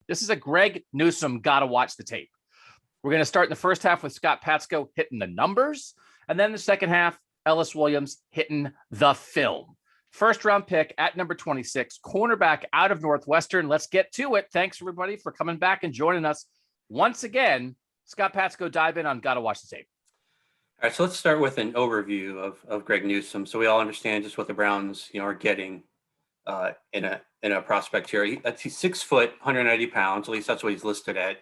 This is a Greg Newsome gotta watch the tape. We're going to start in the first half with Scott Patsko hitting the numbers, and then the second half, Ellis Williams hitting the film. First round pick at number 26, cornerback out of Northwestern. Let's get to it. Thanks, everybody, for coming back and joining us once again. Scott Patsko, dive in on Gotta Watch the Tape. All right, so let's start with an overview of Greg Newsome, so we all understand just what the Browns, are getting in a prospect here. He's 6 foot, 190 pounds. At least that's what he's listed at.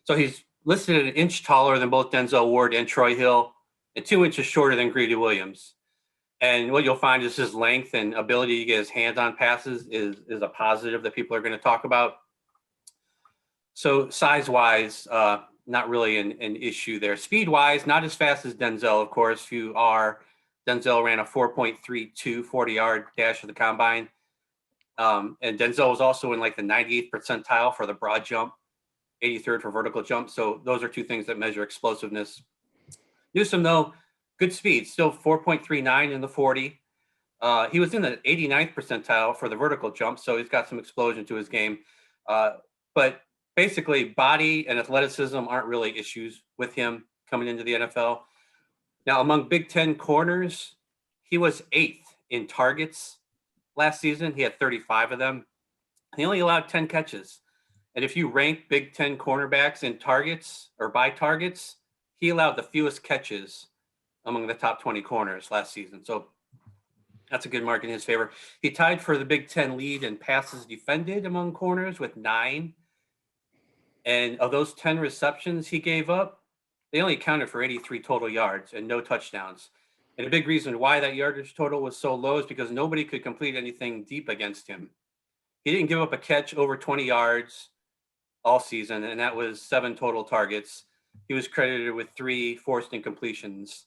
So he's listed at an inch taller than both Denzel Ward and Troy Hill, and 2 inches shorter than Greedy Williams. And what you'll find is his length and ability to get his hands on passes is a positive that people are going to talk about. So size-wise, not really an issue there. Speed-wise, not as fast as Denzel, of course. Denzel ran a 4.32 40-yard dash at the combine. And Denzel was also in like the 98th percentile for the broad jump, 83rd for vertical jump. So those are two things that measure explosiveness. Newsome, though, good speed, still 4.39 in the 40. He was in the 89th percentile for the vertical jump, so he's got some explosion to his game. But basically, body and athleticism aren't really issues with him coming into the NFL. Now, among Big Ten corners, he was 8th in targets last season. He had 35 of them. He only allowed 10 catches. And if you rank Big Ten cornerbacks in targets or by targets, he allowed the fewest catches among the top 20 corners last season. So that's a good mark in his favor. He tied for the Big Ten lead in passes defended among corners with 9. And of those 10 receptions he gave up, they only accounted for 83 total yards and no touchdowns. And a big reason why that yardage total was so low is because nobody could complete anything deep against him. He didn't give up a catch over 20 yards all season, and that was 7 total targets. He was credited with 3 forced incompletions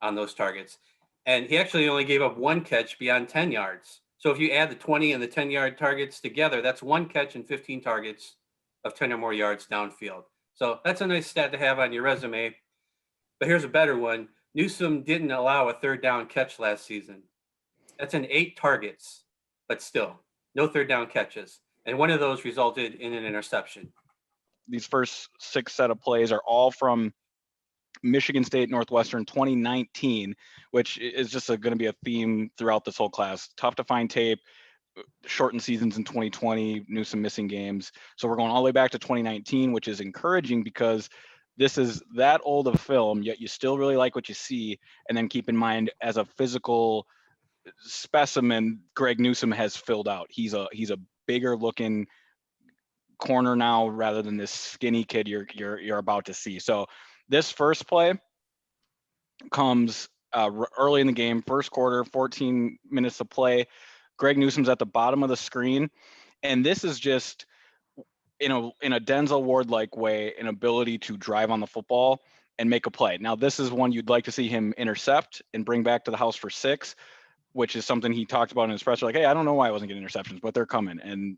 on those targets. And he actually only gave up 1 catch beyond 10 yards. So if you add the 20 and the 10-yard targets together, that's 1 catch and 15 targets of 10 or more yards downfield. So that's a nice stat to have on your resume. But here's a better one. Newsome didn't allow a 3rd down catch last season. That's in 8 targets, but still, no 3rd down catches. And one of those resulted in an interception. These first 6 set of plays are all from Michigan State, Northwestern 2019, which is just going to be a theme throughout this whole class. Tough to find tape, shortened seasons in 2020, Newsome missing games. So we're going all the way back to 2019, which is encouraging because this is that old of film, yet you still really like what you see. And then keep in mind, as a physical specimen, Greg Newsome has filled out. He's a bigger looking corner now rather than this skinny kid you're about to see. So this first play comes early in the game, first quarter, 14 minutes of play. Greg Newsome's at the bottom of the screen, and this is just in a Denzel Ward-like way, an ability to drive on the football and make a play. Now, this is one you'd like to see him intercept and bring back to the house for 6, which is something he talked about in his presser. Like, hey, I don't know why I wasn't getting interceptions, but they're coming, and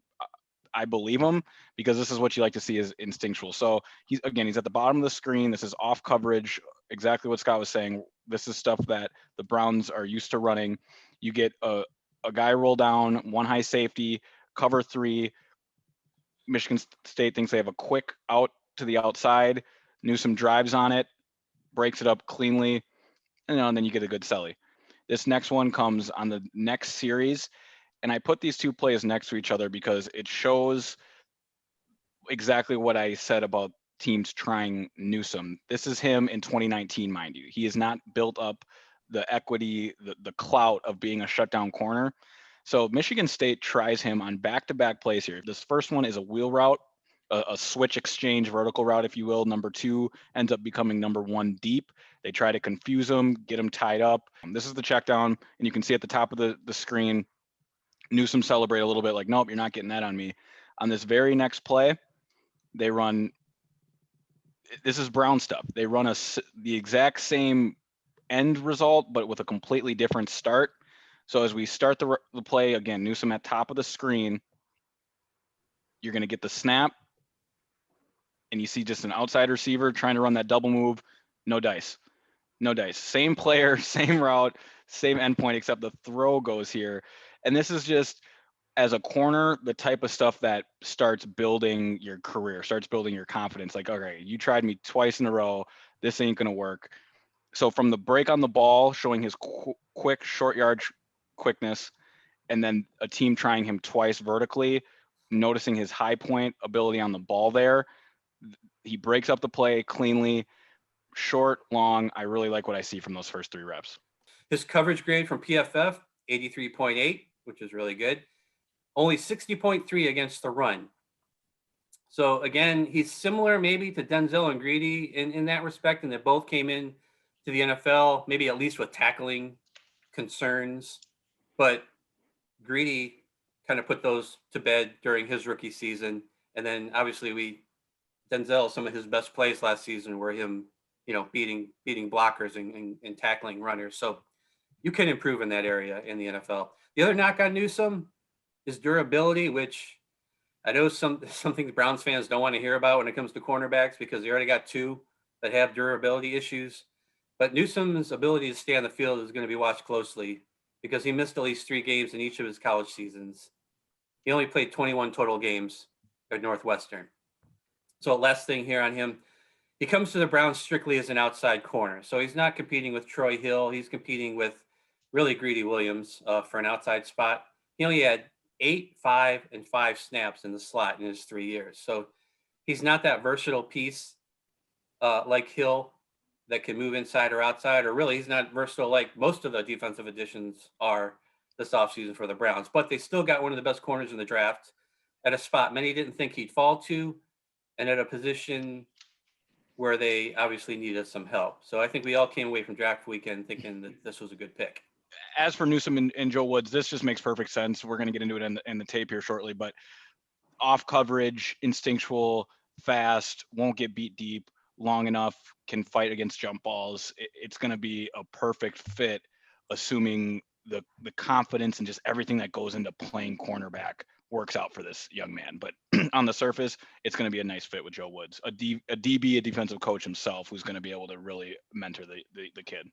I believe him because this is what you like to see is instinctual. So he's at the bottom of the screen. This is off coverage, exactly what Scott was saying. This is stuff that the Browns are used to running. You get a guy roll down, 1 high safety, cover 3. Michigan State thinks they have a quick out to the outside. Newsome drives on it, breaks it up cleanly, and then you get a good celly. This next one comes on the next series. And I put these 2 plays next to each other because it shows exactly what I said about teams trying Newsome. This is him in 2019, mind you. He has not built up the equity, the clout of being a shutdown corner. So Michigan State tries him on back-to-back plays here. This first one is a wheel route, a switch exchange vertical route, if you will. Number 2 ends up becoming number 1 deep. They try to confuse him, get him tied up. This is the check down, and you can see at the top of the screen, Newsome celebrate a little bit like, nope, you're not getting that on me. On this very next play, they run, this is Brown stuff. They run the exact same end result, but with a completely different start. So as we start the play, again, Newsome at top of the screen, you're going to get the snap, and you see just an outside receiver trying to run that double move. No dice. No dice. Same player, same route, same endpoint, except the throw goes here. And this is just as a corner, the type of stuff that starts building your career, starts building your confidence. Like, okay, you tried me twice in a row. This ain't going to work. So from the break on the ball, showing his quick short yard quickness, and then a team trying him twice vertically, noticing his high point ability on the ball there. He breaks up the play cleanly, short, long. I really like what I see from those first 3 reps. His coverage grade from PFF, 83.8, which is really good. Only 60.3 against the run. So again, he's similar maybe to Denzel and Greedy in that respect, and they both came in to the NFL, maybe at least with tackling concerns. But Greedy kind of put those to bed during his rookie season. And then obviously Denzel, some of his best plays last season were him, beating blockers and tackling runners. So you can improve in that area in the NFL. The other knock on Newsome is durability, which I know something the Browns fans don't want to hear about when it comes to cornerbacks because they already got 2 that have durability issues. But Newsome's ability to stay on the field is going to be watched closely because he missed at least 3 games in each of his college seasons. He only played 21 total games at Northwestern. So last thing here on him, he comes to the Browns strictly as an outside corner. So he's not competing with Troy Hill. He's competing with really Greedy Williams for an outside spot. He only had 8, 5, and 5 snaps in the slot in his 3 years. So he's not that versatile piece like Hill that can move inside or outside, or really he's not versatile like most of the defensive additions are this offseason for the Browns. But they still got one of the best corners in the draft at a spot many didn't think he'd fall to, and at a position where they obviously needed some help. So I think we all came away from draft weekend thinking that this was a good pick. As for Newsome and Joe Woods, this just makes perfect sense. We're going to get into it in the tape here shortly, but off coverage, instinctual, fast, won't get beat deep, long enough, can fight against jump balls. It's going to be a perfect fit, assuming the confidence and just everything that goes into playing cornerback works out for this young man. But on the surface, it's going to be a nice fit with Joe Woods, a DB, a defensive coach himself, who's going to be able to really mentor the kid.